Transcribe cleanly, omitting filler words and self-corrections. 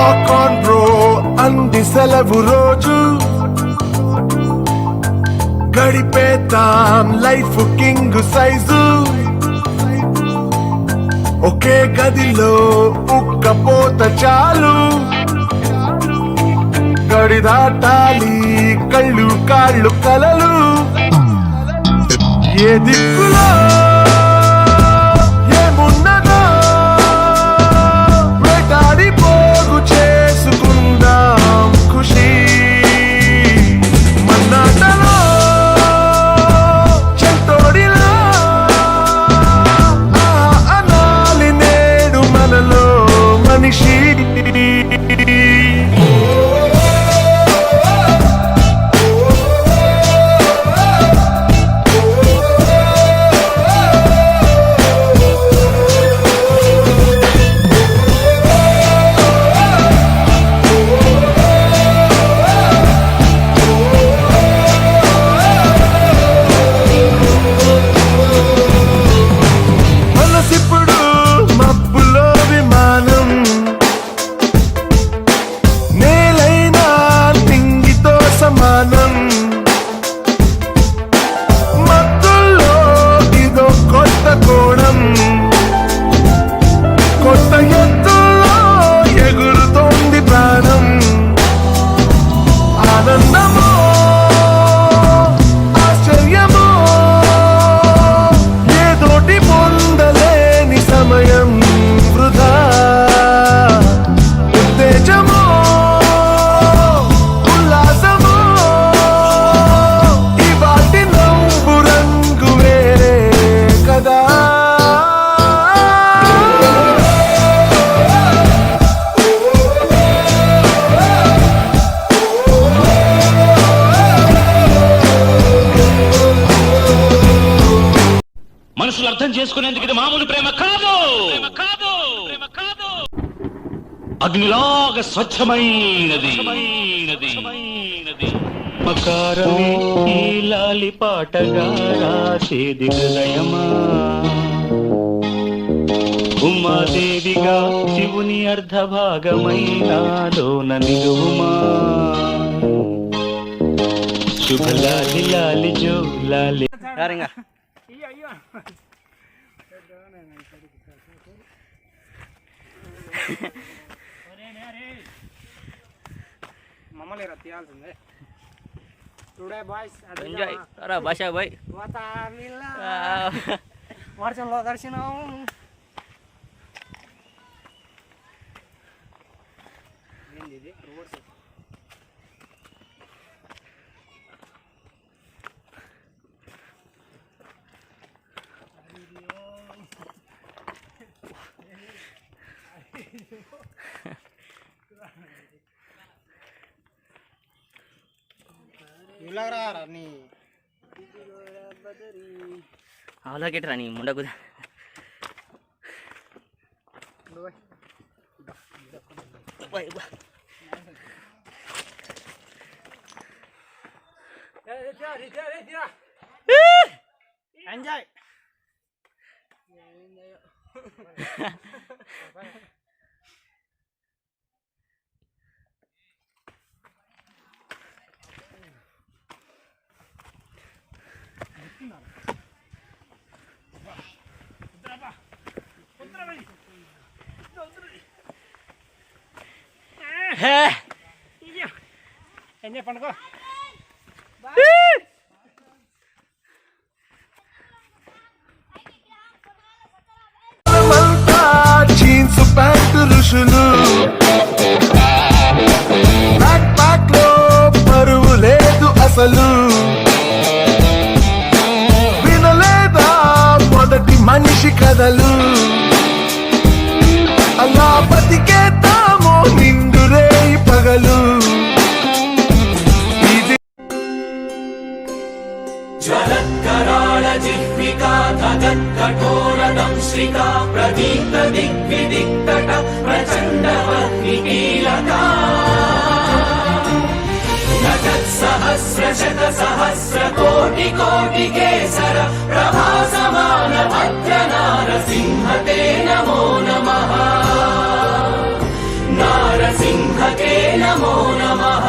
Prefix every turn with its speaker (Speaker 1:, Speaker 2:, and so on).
Speaker 1: Rock on bro అంది సెలవు రోజు, గడిపేతాం లైఫ్ కింగ్ సైజు. ఒకే గదిలో ఉక్కపోత చాలు, గడి దాటాలి కళ్ళు కాళ్ళు కలలు. ఏ దిక్కులో ఏమున్నదో వేటాడి పోగు చేసుకుందాం ఖుషి. మన్నాటలో చెంతోడిలా అనాలి నేడు మనలో మనిషి.
Speaker 2: మనుషులు అర్థం చేసుకునేందుకు ఇది మామూలు ప్రేమ కాదు. అగ్నిలాగా స్వచ్ఛమైనది. మకారమే ఈ లాలి పాటగా రాసేది హృదయమా, ఉమాదేవిగా శివుని అర్ధభాగమైనాలోన నిలువుమా. శుభలాలి లాలి జో లాలి
Speaker 3: మమ్మల్ని తీయాల్సిందే. టుడే బాయ్స్
Speaker 4: ఎంజాయ్ రా భాషా బాయ్.
Speaker 3: వర్షంలో దర్శనం. ఏంది ఇది రోడ్స్?
Speaker 4: అవలాకెట్రా నీ ముండకు.
Speaker 3: ఎంజాయ్. ఎంజాయ్ పండుగ.
Speaker 1: జీన్స్ ప్యాంటు ఋషులు, బ్యాక్ ప్యాక్ లో పరువు లేదు అసలు. వినలేదా మొదటి మనిషి కథలు, అలా బతికేద్దామో నిండురే పగలు.
Speaker 5: జ్వలత్కరాళ జిహ్వికా ధగత్కఠోరదంశ్రికా ప్రదీప్త దిగ్విదిక్తట ప్రచండవహ్నికీలకా నగత్సహస్రశత సహస్రకోటికోటికేసర ప్రభాసమాన భద్రనారసింహతే నమో నమః. నార నరసింహకే నమో నమః